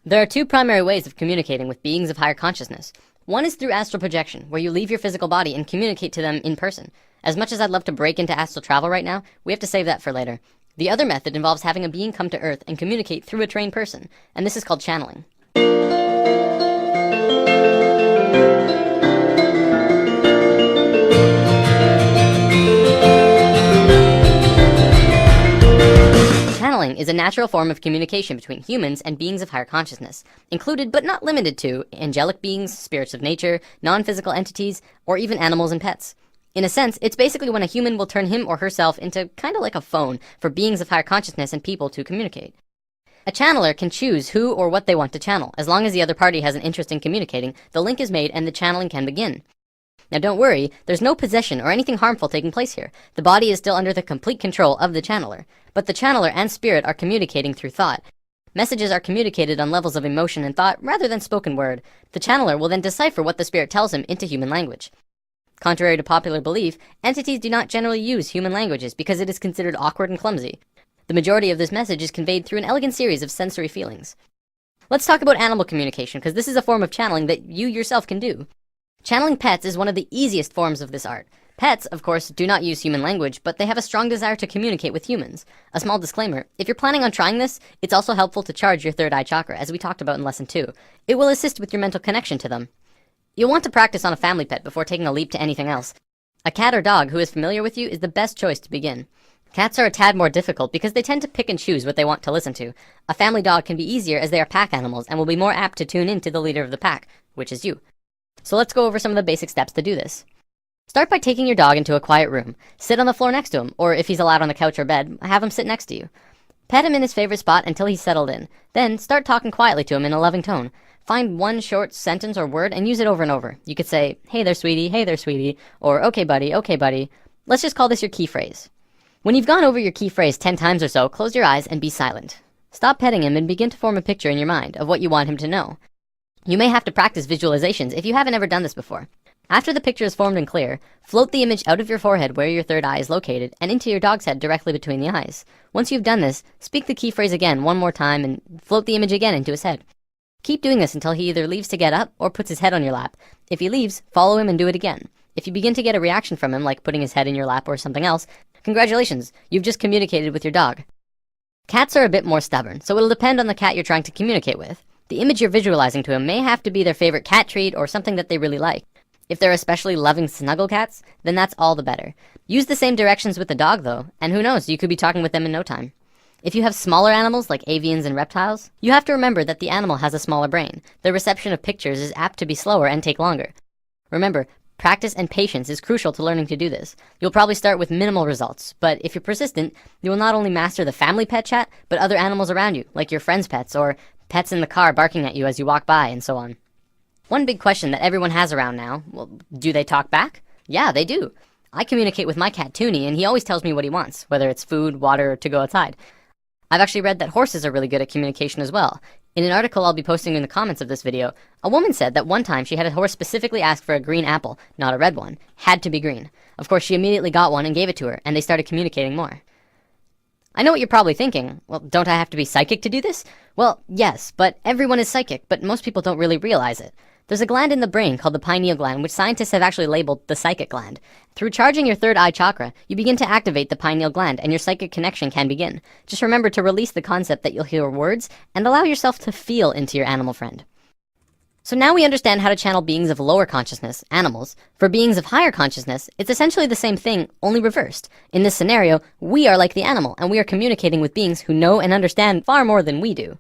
There are two primary ways of communicating with beings of higher consciousness. One is through astral projection, where you leave your physical body and communicate to them in person. As much as I'd love to break into astral travel right now, we have to save that for later. The other method involves having a being come to Earth and communicate through a trained person, and this is called channeling. Channeling is a natural form of communication between humans and beings of higher consciousness, included but not limited to angelic beings, spirits of nature, non-physical entities, or even animals and pets. In a sense, it's basically when a human will turn him or herself into kind of like a phone for beings of higher consciousness and people to communicate. A channeler can choose who or what they want to channel. As long as the other party has an interest in communicating, the link is made and the channeling can begin. Now don't worry, there's no possession or anything harmful taking place here. The body is still under the complete control of the channeler, but the channeler and spirit are communicating through thought. Messages are communicated on levels of emotion and thought rather than spoken word. The channeler will then decipher what the spirit tells him into human language. Contrary to popular belief, entities do not generally use human languages because it is considered awkward and clumsy. The majority of this message is conveyed through an elegant series of sensory feelings. Let's talk about animal communication, because this is a form of channeling that you yourself can do. Channeling pets is one of the easiest forms of this art. Pets, of course, do not use human language, but they have a strong desire to communicate with humans. A small disclaimer, if you're planning on trying this, it's also helpful to charge your third eye chakra, as we talked about in lesson 2. It will assist with your mental connection to them. You'll want to practice on a family pet before taking a leap to anything else. A cat or dog who is familiar with you is the best choice to begin. Cats are a tad more difficult because they tend to pick and choose what they want to listen to. A family dog can be easier as they are pack animals and will be more apt to tune in to the leader of the pack, which is you. So let's go over some of the basic steps to do this. Start by taking your dog into a quiet room. Sit on the floor next to him, or if he's allowed on the couch or bed, have him sit next to you. Pet him in his favorite spot until he's settled in. Then start talking quietly to him in a loving tone. Find one short sentence or word and use it over and over. You could say, hey there sweetie, or okay buddy. Let's just call this your key phrase. When you've gone over your key phrase 10 times or so, close your eyes and be silent. Stop petting him and begin to form a picture in your mind of what you want him to know. You may have to practice visualizations if you haven't ever done this before. After the picture is formed and clear, float the image out of your forehead where your third eye is located and into your dog's head directly between the eyes. Once you've done this, speak the key phrase again one more time and float the image again into his head. Keep doing this until he either leaves to get up or puts his head on your lap. If he leaves, follow him and do it again. If you begin to get a reaction from him, like putting his head in your lap or something else, congratulations, you've just communicated with your dog. Cats are a bit more stubborn, so it'll depend on the cat you're trying to communicate with. The image you're visualizing to him may have to be their favorite cat treat or something that they really like. If they're especially loving snuggle cats, then that's all the better. Use the same directions with the dog though, and who knows, you could be talking with them in no time. If you have smaller animals like avians and reptiles, you have to remember that the animal has a smaller brain. The reception of pictures is apt to be slower and take longer. Remember, practice and patience is crucial to learning to do this. You'll probably start with minimal results, but if you're persistent, you will not only master the family pet chat, but other animals around you, like your friends' pets or pets in the car barking at you as you walk by, and so on. One big question that everyone has around now, well, do they talk back? Yeah, they do. I communicate with my cat Toonie, and he always tells me what he wants, whether it's food, water, or to go outside. I've actually read that horses are really good at communication as well. In an article I'll be posting in the comments of this video, a woman said that one time she had a horse specifically ask for a green apple, not a red one. Had to be green. Of course, she immediately got one and gave it to her, and they started communicating more. I know what you're probably thinking. Well, don't I have to be psychic to do this? Well, yes, but everyone is psychic, but most people don't really realize it. There's a gland in the brain called the pineal gland, which scientists have actually labeled the psychic gland. Through charging your third eye chakra, you begin to activate the pineal gland and your psychic connection can begin. Just remember to release the concept that you'll hear words and allow yourself to feel into your animal friend. So now we understand how to channel beings of lower consciousness, animals. For beings of higher consciousness, it's essentially the same thing, only reversed. In this scenario, we are like the animal, and we are communicating with beings who know and understand far more than we do.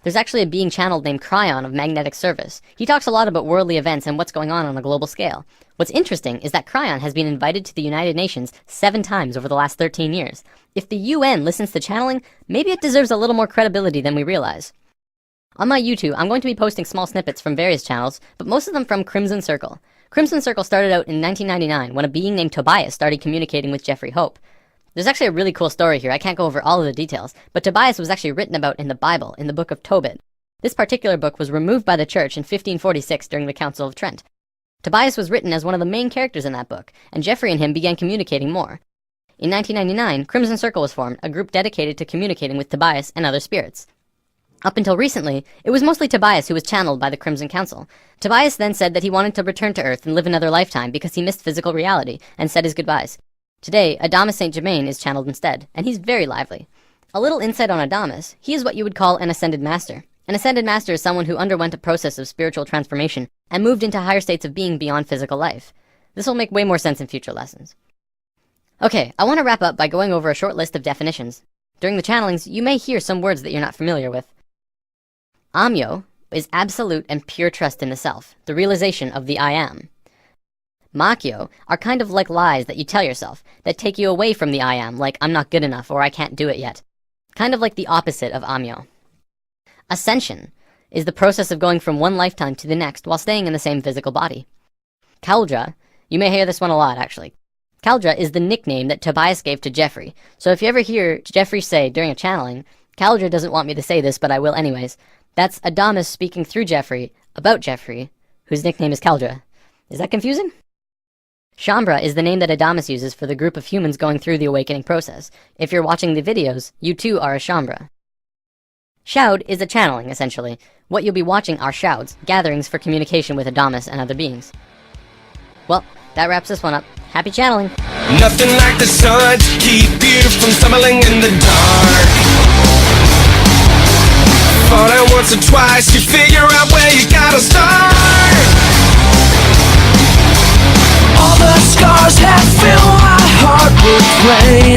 There's actually a being channeled named Cryon of Magnetic Service. He talks a lot about worldly events and what's going on a global scale. What's interesting is that Cryon has been invited to the United Nations 7 times over the last 13 years. If the UN listens to channeling, maybe it deserves a little more credibility than we realize. On my YouTube, I'm going to be posting small snippets from various channels, but most of them from Crimson Circle. Crimson Circle started out in 1999 when a being named Tobias started communicating with Jeffrey Hope. There's actually a really cool story here. I can't go over all of the details, but Tobias was actually written about in the Bible, in the book of Tobit. This particular book was removed by the church in 1546 during the Council of Trent. Tobias was written as one of the main characters in that book, and Jeffrey and him began communicating more. In 1999, Crimson Circle was formed, a group dedicated to communicating with Tobias and other spirits. Up until recently, it was mostly Tobias who was channeled by the Crimson Council. Tobias then said that he wanted to return to Earth and live another lifetime because he missed physical reality and said his goodbyes. Today, Adamus St. Germain is channeled instead, and he's very lively. A little insight on Adamus: he is what you would call an Ascended Master. An Ascended Master is someone who underwent a process of spiritual transformation and moved into higher states of being beyond physical life. This will make way more sense in future lessons. Okay, I want to wrap up by going over a short list of definitions. During the channelings, you may hear some words that you're not familiar with. Amyo is absolute and pure trust in the self, the realization of the I am. Makyo are kind of like lies that you tell yourself, that take you away from the I am, like I'm not good enough or I can't do it yet. Kind of like the opposite of Amyo. Ascension is the process of going from one lifetime to the next while staying in the same physical body. Kaldra, you may hear this one a lot actually. Kaldra is the nickname that Tobias gave to Jeffrey, so if you ever hear Jeffrey say during a channeling, Kaldra doesn't want me to say this but I will anyways, that's Adamus speaking through Jeffrey about Jeffrey, whose nickname is Kaldra. Is that confusing? Shambra is the name that Adamus uses for the group of humans going through the awakening process. If you're watching the videos, you too are a Shambra. Shoud is a channeling, essentially. What you'll be watching are shouds, gatherings for communication with Adamus and other beings. Well, that wraps this one up. Happy channeling! Nothing like the sun to keep you from stumbling in the dark. Fall down once or twice, you figure out where you gotta start. All the scars have filled my heart with pain.